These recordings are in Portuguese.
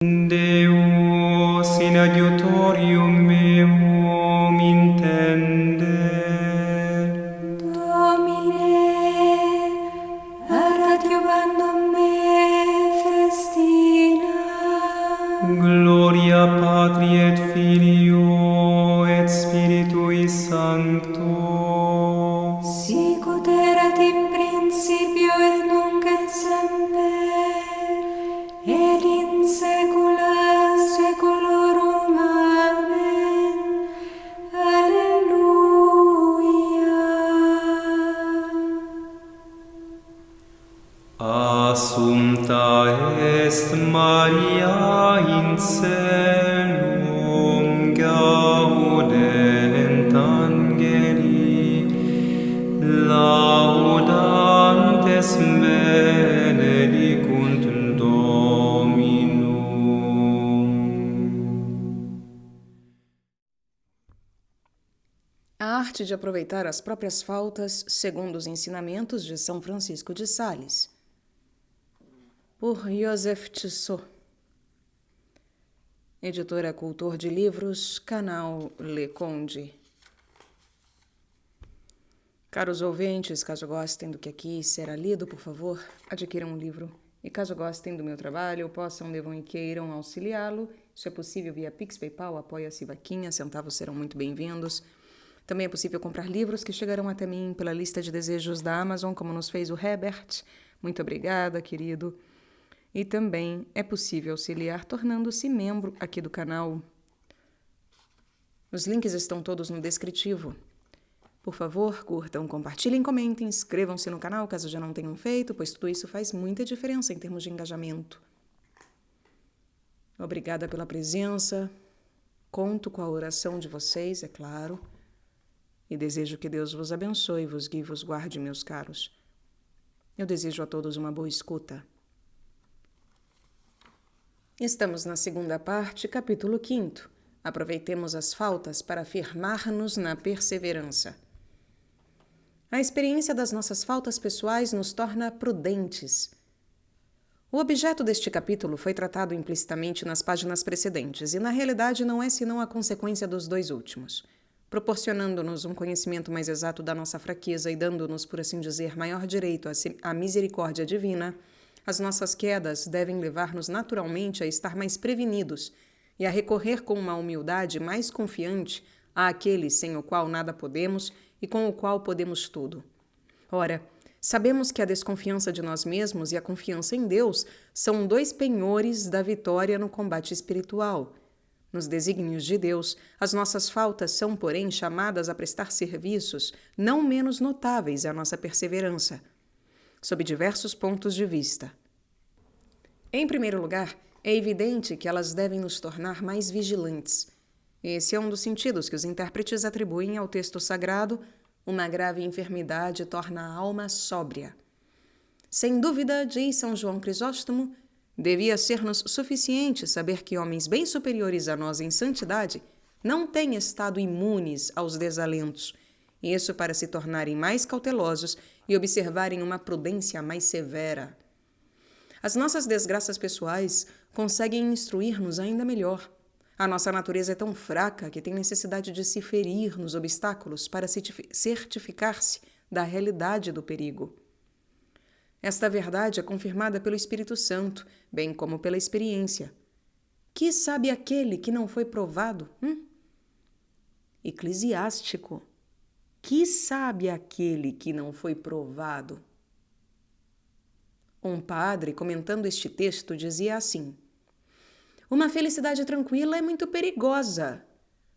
Deus in adiutorium meum intender. Domine, ad adiuvandum me festina. Gloria Patri et Filio et Spiritui Sancto. Sicut erat in principio et nunc et semper, et in saecula saeculorum. Amen. Alleluia. Assumpta est Maria in caelum, gaudent angeli, laudantes benedicunt Dominum. A arte de aproveitar as próprias faltas, segundo os ensinamentos de São Francisco de Sales. Por Joseph Tissot. Editora Cultor de Livros, canal Le Conde. Caros ouvintes, caso gostem do que aqui será lido, por favor, adquiram um livro. E caso gostem do meu trabalho, possam, devam e queiram auxiliá-lo. Isso é possível via Pix, PayPal, Apoia-se, Vaquinha, centavos serão muito bem-vindos. Também é possível comprar livros que chegarão até mim pela lista de desejos da Amazon, como nos fez o Herbert. Muito obrigada, querido. E também é possível auxiliar tornando-se membro aqui do canal. Os links estão todos no descritivo. Por favor, curtam, compartilhem, comentem, inscrevam-se no canal caso já não tenham feito, pois tudo isso faz muita diferença em termos de engajamento. Obrigada pela presença. Conto com a oração de vocês, é claro. E desejo que Deus vos abençoe, vos guie e vos guarde, meus caros. Eu desejo a todos uma boa escuta. Estamos na segunda parte, capítulo 5. Aproveitemos as faltas para firmar-nos na perseverança. A experiência das nossas faltas pessoais nos torna prudentes. O objeto deste capítulo foi tratado implicitamente nas páginas precedentes e, na realidade, não é senão a consequência dos dois últimos. Proporcionando-nos um conhecimento mais exato da nossa fraqueza e dando-nos, por assim dizer, maior direito à misericórdia divina, as nossas quedas devem levar-nos naturalmente a estar mais prevenidos e a recorrer com uma humildade mais confiante àquele sem o qual nada podemos e com o qual podemos tudo. Ora, sabemos que a desconfiança de nós mesmos e a confiança em Deus são dois penhores da vitória no combate espiritual. Nos desígnios de Deus, as nossas faltas são, porém, chamadas a prestar serviços não menos notáveis à nossa perseverança, sob diversos pontos de vista. Em primeiro lugar, é evidente que elas devem nos tornar mais vigilantes. Esse é um dos sentidos que os intérpretes atribuem ao texto sagrado: uma grave enfermidade torna a alma sóbria. Sem dúvida, diz São João Crisóstomo, devia ser-nos suficiente saber que homens bem superiores a nós em santidade não têm estado imunes aos desalentos, isso para se tornarem mais cautelosos e observarem uma prudência mais severa. As nossas desgraças pessoais conseguem instruir-nos ainda melhor. A nossa natureza é tão fraca que tem necessidade de se ferir nos obstáculos para certificar-se da realidade do perigo. Esta verdade é confirmada pelo Espírito Santo, bem como pela experiência. Que sabe aquele que não foi provado? Eclesiástico. Que sabe aquele que não foi provado? Um padre, comentando este texto, dizia assim: uma felicidade tranquila é muito perigosa,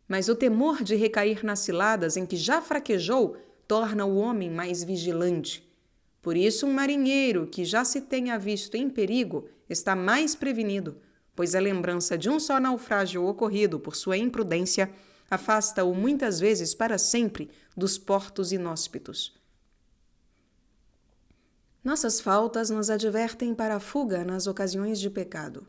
mas o temor de recair nas ciladas em que já fraquejou torna o homem mais vigilante. Por isso, um marinheiro que já se tenha visto em perigo está mais prevenido, pois a lembrança de um só naufrágio ocorrido por sua imprudência afasta-o muitas vezes para sempre dos portos inóspitos. Nossas faltas nos advertem para a fuga nas ocasiões de pecado.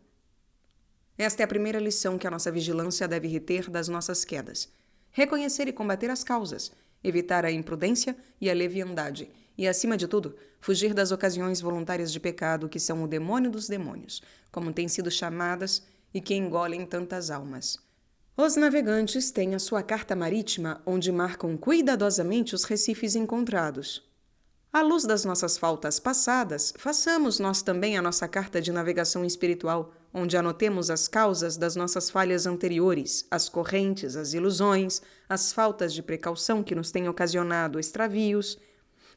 Esta é a primeira lição que a nossa vigilância deve reter das nossas quedas. Reconhecer e combater as causas, evitar a imprudência e a leviandade, e, acima de tudo, fugir das ocasiões voluntárias de pecado, que são o demônio dos demônios, como têm sido chamadas, e que engolem tantas almas. Os navegantes têm a sua carta marítima, onde marcam cuidadosamente os recifes encontrados. À luz das nossas faltas passadas, façamos nós também a nossa carta de navegação espiritual, onde anotemos as causas das nossas falhas anteriores, as correntes, as ilusões, as faltas de precaução que nos têm ocasionado extravios,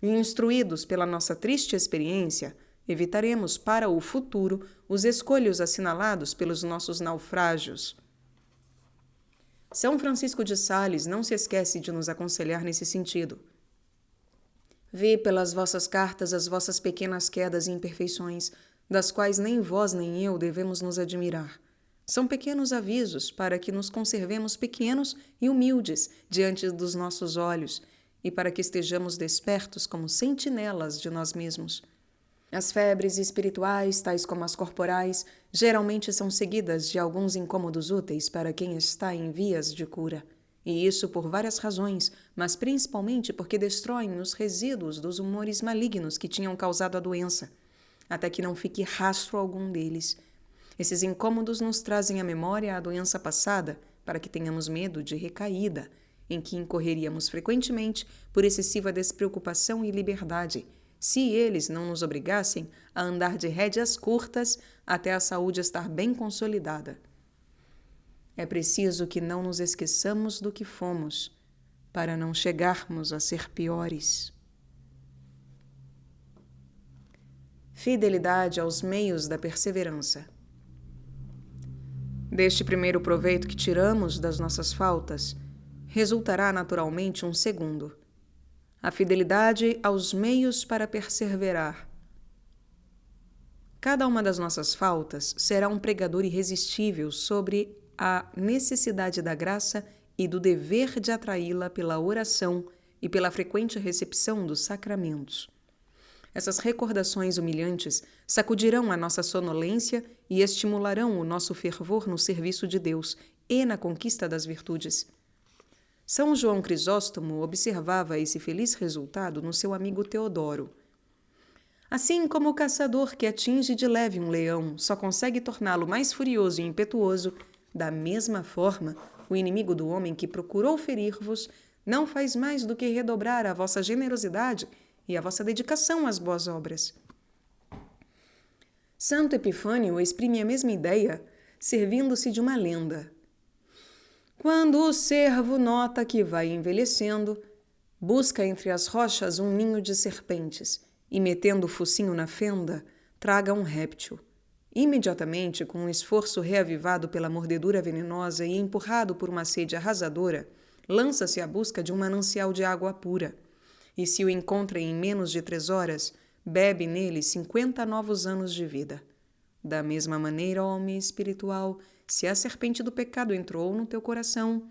e, instruídos pela nossa triste experiência, evitaremos para o futuro os escolhos assinalados pelos nossos naufrágios. São Francisco de Sales não se esquece de nos aconselhar nesse sentido. Vê pelas vossas cartas as vossas pequenas quedas e imperfeições, das quais nem vós nem eu devemos nos admirar. São pequenos avisos para que nos conservemos pequenos e humildes diante dos nossos olhos e para que estejamos despertos como sentinelas de nós mesmos. As febres espirituais, tais como as corporais, geralmente são seguidas de alguns incômodos úteis para quem está em vias de cura. E isso por várias razões, mas principalmente porque destroem os resíduos dos humores malignos que tinham causado a doença, até que não fique rastro algum deles. Esses incômodos nos trazem à memória a doença passada, para que tenhamos medo de recaída, em que incorreríamos frequentemente por excessiva despreocupação e liberdade, se eles não nos obrigassem a andar de rédeas curtas até a saúde estar bem consolidada. É preciso que não nos esqueçamos do que fomos, para não chegarmos a ser piores. Fidelidade aos meios da perseverança. Deste primeiro proveito que tiramos das nossas faltas, resultará naturalmente um segundo: a fidelidade aos meios para perseverar. Cada uma das nossas faltas será um pregador irresistível sobre a necessidade da graça e do dever de atraí-la pela oração e pela frequente recepção dos sacramentos. Essas recordações humilhantes sacudirão a nossa sonolência e estimularão o nosso fervor no serviço de Deus e na conquista das virtudes. São João Crisóstomo observava esse feliz resultado no seu amigo Teodoro. Assim como o caçador que atinge de leve um leão só consegue torná-lo mais furioso e impetuoso, da mesma forma, o inimigo do homem que procurou ferir-vos não faz mais do que redobrar a vossa generosidade e a vossa dedicação às boas obras. Santo Epifânio exprime a mesma ideia, servindo-se de uma lenda. Quando o cervo nota que vai envelhecendo, busca entre as rochas um ninho de serpentes e, metendo o focinho na fenda, traga um réptil. Imediatamente, com um esforço reavivado pela mordedura venenosa e empurrado por uma sede arrasadora, lança-se à busca de um manancial de água pura. E se o encontra em menos de 3 horas, bebe nele 50 novos anos de vida. Da mesma maneira, homem espiritual, se a serpente do pecado entrou no teu coração,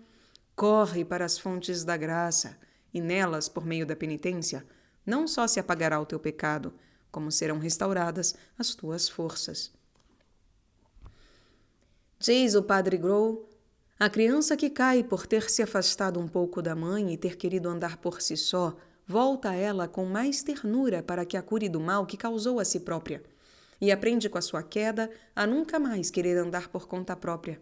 corre para as fontes da graça, e nelas, por meio da penitência, não só se apagará o teu pecado, como serão restauradas as tuas forças. Diz o padre Grow, a criança que cai por ter se afastado um pouco da mãe e ter querido andar por si só, volta a ela com mais ternura para que a cure do mal que causou a si própria, e aprende com a sua queda a nunca mais querer andar por conta própria.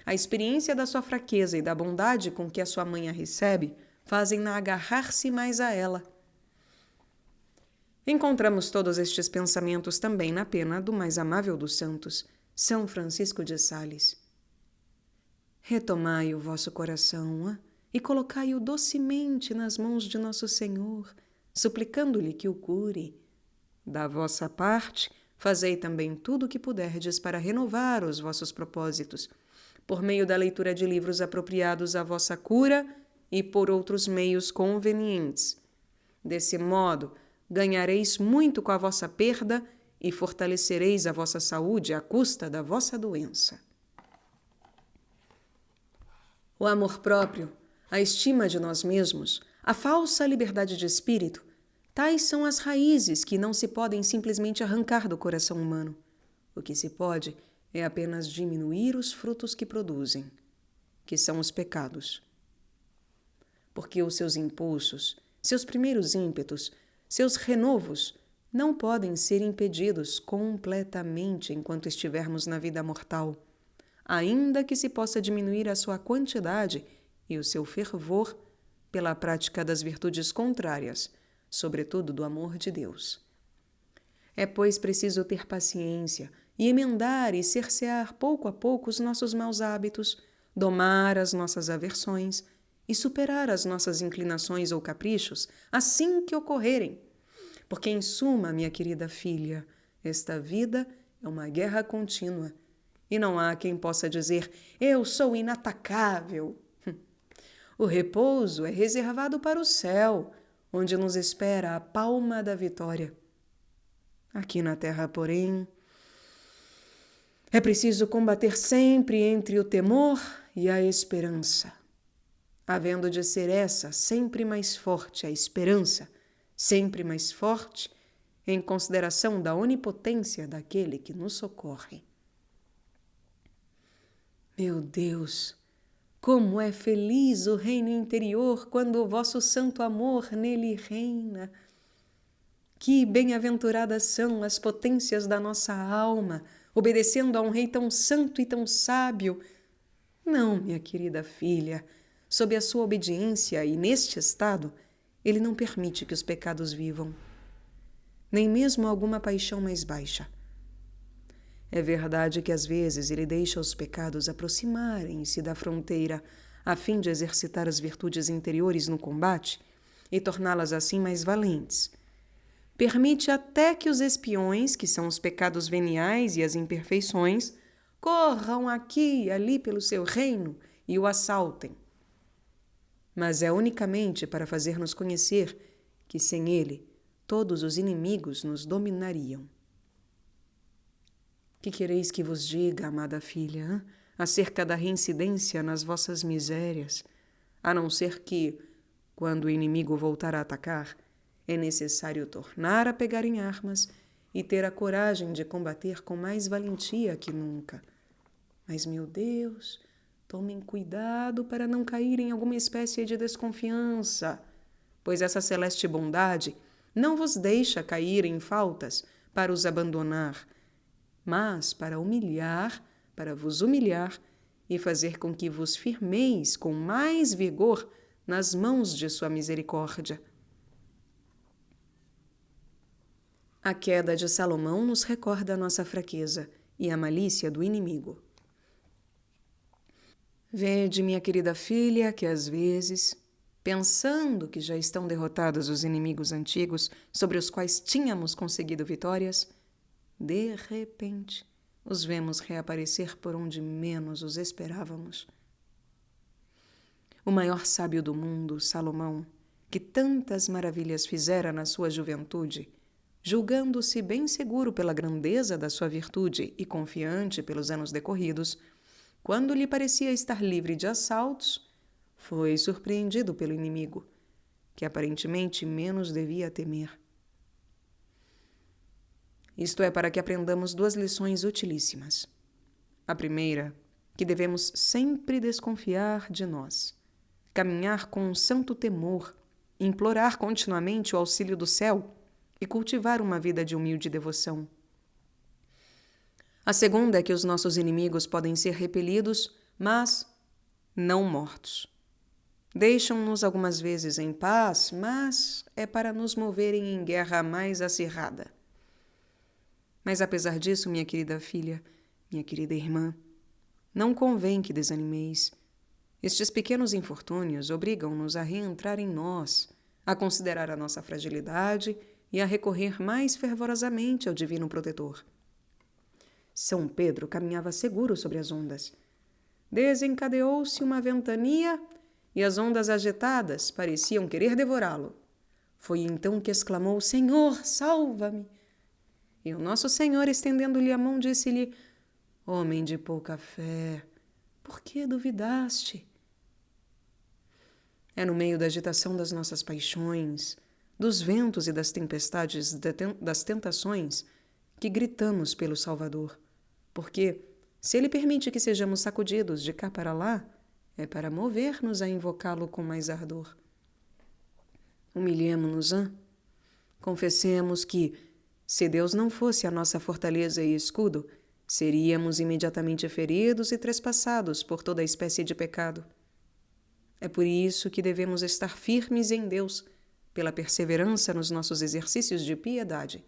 A experiência da sua fraqueza e da bondade com que a sua mãe a recebe fazem-na agarrar-se mais a ela. Encontramos todos estes pensamentos também na pena do mais amável dos santos, São Francisco de Sales. Retomai o vosso coração e colocai-o docemente nas mãos de nosso Senhor, suplicando-lhe que o cure. Da vossa parte, fazei também tudo o que puderdes para renovar os vossos propósitos, por meio da leitura de livros apropriados à vossa cura e por outros meios convenientes. Desse modo, ganhareis muito com a vossa perda e fortalecereis a vossa saúde à custa da vossa doença. O amor próprio, a estima de nós mesmos, a falsa liberdade de espírito, tais são as raízes que não se podem simplesmente arrancar do coração humano. O que se pode é apenas diminuir os frutos que produzem, que são os pecados. Porque os seus impulsos, seus primeiros ímpetos, seus renovos, não podem ser impedidos completamente enquanto estivermos na vida mortal. ainda que se possa diminuir a sua quantidade e o seu fervor pela prática das virtudes contrárias, sobretudo do amor de Deus. É, pois, preciso ter paciência e emendar e cercear pouco a pouco os nossos maus hábitos, domar as nossas aversões e superar as nossas inclinações ou caprichos assim que ocorrerem. Porque, em suma, minha querida filha, esta vida é uma guerra contínua e não há quem possa dizer: eu sou inatacável. O repouso é reservado para o céu, onde nos espera a palma da vitória. Aqui na terra, porém, é preciso combater sempre entre o temor e a esperança, havendo de ser essa sempre mais forte a esperança, sempre mais forte em consideração da onipotência daquele que nos socorre. Meu Deus, como é feliz o reino interior quando o vosso santo amor nele reina! Que bem-aventuradas são as potências da nossa alma, obedecendo a um rei tão santo e tão sábio. Não, minha querida filha, sob a sua obediência e neste estado, ele não permite que os pecados vivam, nem mesmo alguma paixão mais baixa. É verdade que às vezes ele deixa os pecados aproximarem-se da fronteira, a fim de exercitar as virtudes interiores no combate e torná-las assim mais valentes. Permite até que os espiões, que são os pecados veniais e as imperfeições, corram aqui e ali pelo seu reino e o assaltem. Mas é unicamente para fazer-nos conhecer que, sem ele, todos os inimigos nos dominariam. Que quereis que vos diga, amada filha, acerca da reincidência nas vossas misérias, a não ser que, quando o inimigo voltar a atacar, é necessário tornar a pegar em armas e ter a coragem de combater com mais valentia que nunca. Mas, meu Deus, tomem cuidado para não cair em alguma espécie de desconfiança, pois essa celeste bondade não vos deixa cair em faltas para os abandonar, mas para vos humilhar e fazer com que vos firmeis com mais vigor nas mãos de sua misericórdia. A queda de Salomão nos recorda a nossa fraqueza e a malícia do inimigo. Vede, minha querida filha, que às vezes, pensando que já estão derrotados os inimigos antigos sobre os quais tínhamos conseguido vitórias, de repente os vemos reaparecer por onde menos os esperávamos. O maior sábio do mundo, Salomão, que tantas maravilhas fizera na sua juventude, julgando-se bem seguro pela grandeza da sua virtude e confiante pelos anos decorridos, quando lhe parecia estar livre de assaltos, foi surpreendido pelo inimigo, que aparentemente menos devia temer. Isto é para que aprendamos duas lições utilíssimas. A primeira, que devemos sempre desconfiar de nós, caminhar com um santo temor, implorar continuamente o auxílio do céu e cultivar uma vida de humilde devoção. A segunda é que os nossos inimigos podem ser repelidos, mas não mortos. Deixam-nos algumas vezes em paz, mas é para nos moverem em guerra mais acirrada. Mas apesar disso, minha querida filha, minha querida irmã, não convém que desanimeis. Estes pequenos infortúnios obrigam-nos a reentrar em nós, a considerar a nossa fragilidade e a recorrer mais fervorosamente ao Divino Protetor. São Pedro caminhava seguro sobre as ondas. Desencadeou-se uma ventania e as ondas agitadas pareciam querer devorá-lo. Foi então que exclamou: Senhor, salva-me! E o nosso Senhor, estendendo-lhe a mão, disse-lhe: Homem de pouca fé, por que duvidaste? É no meio da agitação das nossas paixões, dos ventos e das tempestades das tentações, que gritamos pelo Salvador, porque, se Ele permite que sejamos sacudidos de cá para lá, é para mover-nos a invocá-lo com mais ardor. Humilhemo-nos, confessemos que, se Deus não fosse a nossa fortaleza e escudo, seríamos imediatamente feridos e trespassados por toda espécie de pecado. É por isso que devemos estar firmes em Deus, pela perseverança nos nossos exercícios de piedade.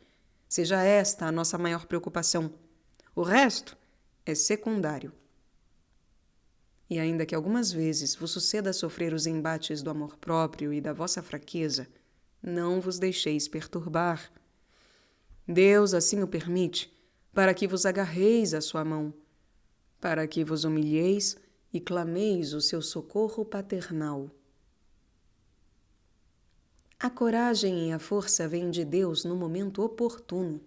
Seja esta a nossa maior preocupação. O resto é secundário. E ainda que algumas vezes vos suceda sofrer os embates do amor próprio e da vossa fraqueza, não vos deixeis perturbar. Deus assim o permite, para que vos agarreis à sua mão, para que vos humilheis e clameis o seu socorro paternal. A coragem e a força vêm de Deus no momento oportuno.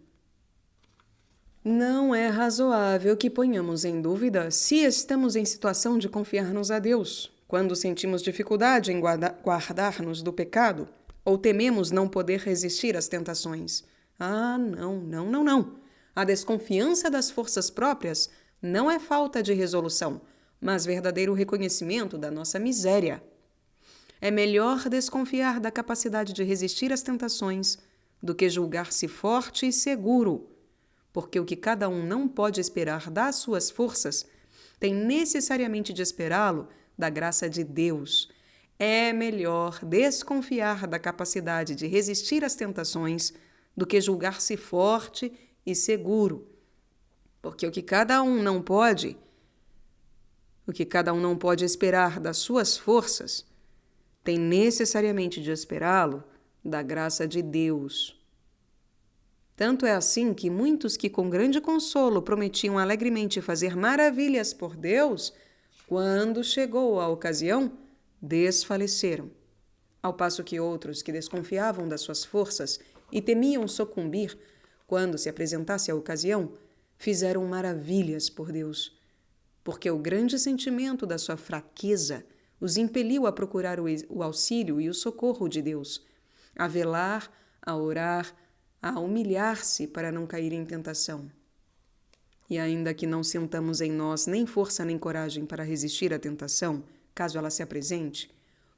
Não é razoável que ponhamos em dúvida se estamos em situação de confiar-nos a Deus, quando sentimos dificuldade em guardar-nos do pecado ou tememos não poder resistir às tentações. Não. A desconfiança das forças próprias não é falta de resolução, mas verdadeiro reconhecimento da nossa miséria. É melhor desconfiar da capacidade de resistir às tentações do que julgar-se forte e seguro, porque o que cada um não pode esperar das suas forças tem necessariamente de esperá-lo da graça de Deus. É melhor desconfiar da capacidade de resistir às tentações do que julgar-se forte e seguro, porque o que cada um não pode esperar das suas forças tem necessariamente de esperá-lo da graça de Deus. Tanto é assim que muitos que com grande consolo prometiam alegremente fazer maravilhas por Deus, quando chegou a ocasião, desfaleceram, ao passo que outros que desconfiavam das suas forças e temiam sucumbir quando se apresentasse a ocasião, fizeram maravilhas por Deus, porque o grande sentimento da sua fraqueza os impeliu a procurar o auxílio e o socorro de Deus, a velar, a orar, a humilhar-se para não cair em tentação. E ainda que não sintamos em nós nem força nem coragem para resistir à tentação, caso ela se apresente,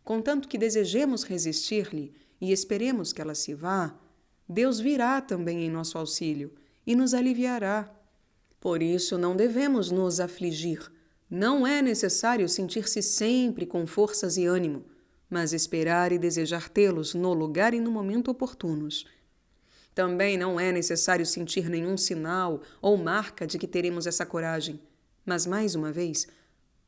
contanto que desejemos resistir-lhe e esperemos que ela se vá, Deus virá também em nosso auxílio e nos aliviará. Por isso não devemos nos afligir. Não é necessário sentir-se sempre com forças e ânimo, mas esperar e desejar tê-los no lugar e no momento oportunos. Também não é necessário sentir nenhum sinal ou marca de que teremos essa coragem, mas, mais uma vez,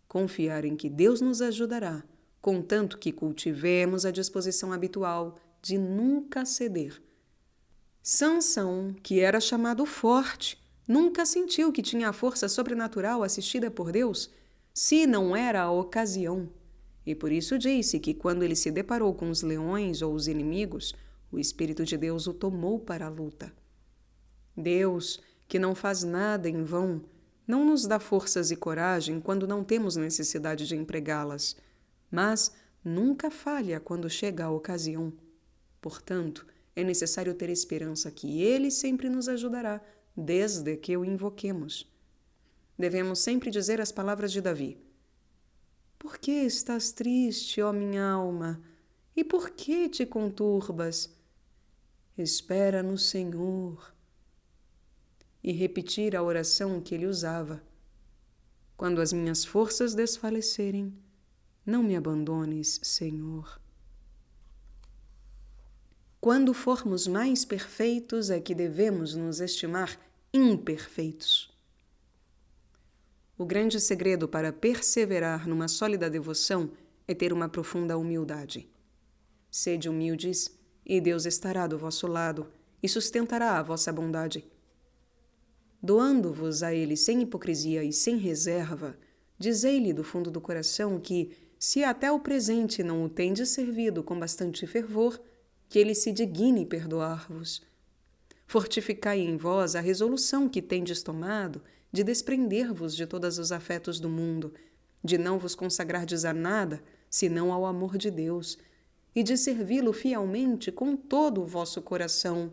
confiar em que Deus nos ajudará, contanto que cultivemos a disposição habitual de nunca ceder. Sansão, que era chamado forte, nunca sentiu que tinha a força sobrenatural assistida por Deus, se não era a ocasião. E por isso disse que quando ele se deparou com os leões ou os inimigos, o Espírito de Deus o tomou para a luta. Deus, que não faz nada em vão, não nos dá forças e coragem quando não temos necessidade de empregá-las, mas nunca falha quando chega a ocasião. Portanto, é necessário ter esperança que Ele sempre nos ajudará, desde que o invoquemos. Devemos sempre dizer as palavras de Davi: Por que estás triste, ó minha alma? E por que te conturbas? Espera no Senhor. E repetir a oração que ele usava: Quando as minhas forças desfalecerem, não me abandones, Senhor. Quando formos mais perfeitos é que devemos nos estimar imperfeitos. O grande segredo para perseverar numa sólida devoção é ter uma profunda humildade. Sede humildes, e Deus estará do vosso lado e sustentará a vossa bondade. Doando-vos a Ele sem hipocrisia e sem reserva, dizei-lhe do fundo do coração que, se até o presente não o tendes servido com bastante fervor, que Ele se digne perdoar-vos. Fortificai em vós a resolução que tendes tomado de desprender-vos de todos os afetos do mundo, de não vos consagrardes a nada, senão ao amor de Deus, e de servi-lo fielmente com todo o vosso coração.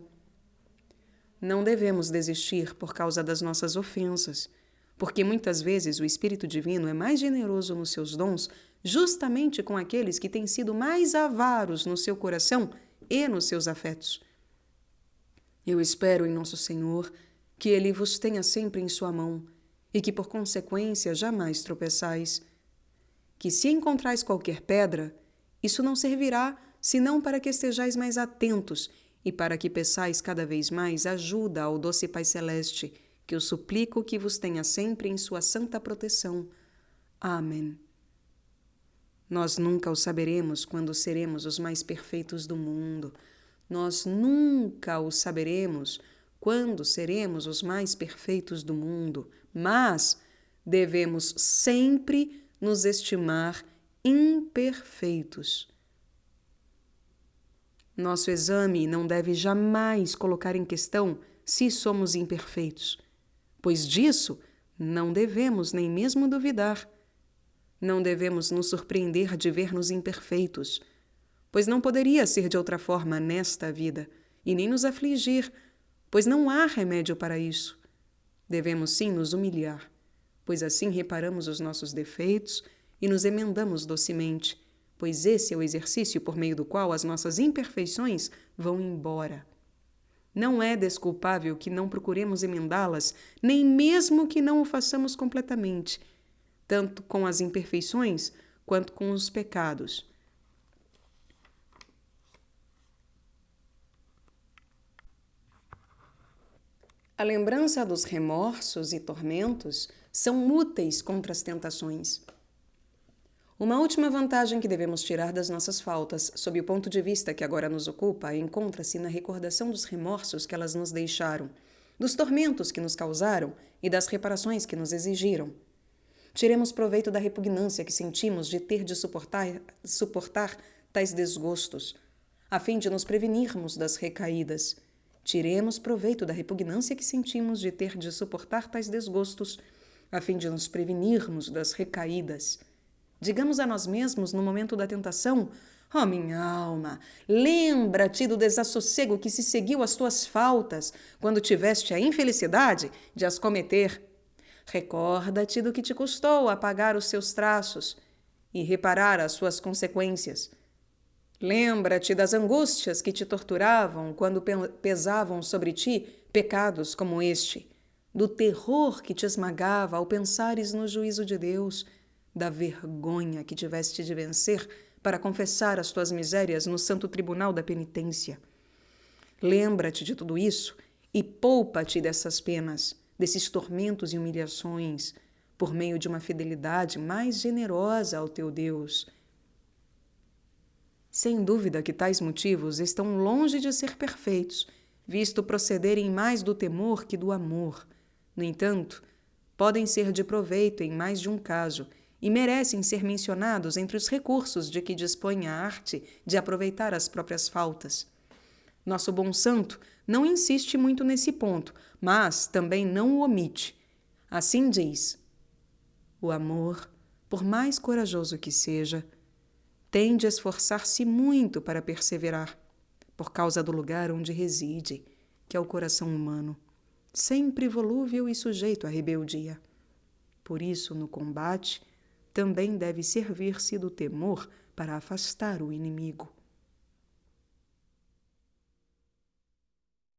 Não devemos desistir por causa das nossas ofensas, porque muitas vezes o Espírito Divino é mais generoso nos seus dons justamente com aqueles que têm sido mais avaros no seu coração e nos seus afetos. Eu espero em nosso Senhor que ele vos tenha sempre em sua mão, e que, por consequência, jamais tropeçais. Que se encontrais qualquer pedra, isso não servirá senão para que estejais mais atentos e para que peçais cada vez mais ajuda ao doce Pai Celeste, que eu suplico que vos tenha sempre em sua santa proteção. Amém. Nós nunca o saberemos quando seremos os mais perfeitos do mundo. Nós nunca o saberemos quando seremos os mais perfeitos do mundo, mas devemos sempre nos estimar imperfeitos. Nosso exame não deve jamais colocar em questão se somos imperfeitos, pois disso não devemos nem mesmo duvidar. Não devemos nos surpreender de ver-nos imperfeitos, pois não poderia ser de outra forma nesta vida, e nem nos afligir, pois não há remédio para isso. Devemos sim nos humilhar, pois assim reparamos os nossos defeitos e nos emendamos docemente, pois esse é o exercício por meio do qual as nossas imperfeições vão embora. Não é desculpável que não procuremos emendá-las, nem mesmo que não o façamos completamente, tanto com as imperfeições quanto com os pecados. A lembrança dos remorsos e tormentos são úteis contra as tentações. Uma última vantagem que devemos tirar das nossas faltas, sob o ponto de vista que agora nos ocupa, encontra-se na recordação dos remorsos que elas nos deixaram, dos tormentos que nos causaram e das reparações que nos exigiram. Tiremos proveito da repugnância que sentimos de ter de suportar tais desgostos, a fim de nos prevenirmos das recaídas. Tiremos proveito da repugnância que sentimos de ter de suportar tais desgostos, a fim de nos prevenirmos das recaídas. Digamos a nós mesmos, no momento da tentação: ó minha alma, lembra-te do desassossego que se seguiu às tuas faltas, quando tiveste a infelicidade de as cometer. Recorda-te do que te custou apagar os seus traços e reparar as suas consequências. Lembra-te das angústias que te torturavam quando pesavam sobre ti pecados como este, do terror que te esmagava ao pensares no juízo de Deus, da vergonha que tiveste de vencer para confessar as tuas misérias no santo tribunal da penitência. Lembra-te de tudo isso e poupa-te dessas penas, desses tormentos e humilhações, por meio de uma fidelidade mais generosa ao teu Deus. Sem dúvida que tais motivos estão longe de ser perfeitos, visto procederem mais do temor que do amor. No entanto, podem ser de proveito em mais de um caso e merecem ser mencionados entre os recursos de que dispõe a arte de aproveitar as próprias faltas. Nosso bom santo não insiste muito nesse ponto, mas também não o omite. Assim diz: o amor, por mais corajoso que seja, tem de esforçar-se muito para perseverar, por causa do lugar onde reside, que é o coração humano, sempre volúvel e sujeito à rebeldia. Por isso, no combate, também deve servir-se do temor para afastar o inimigo.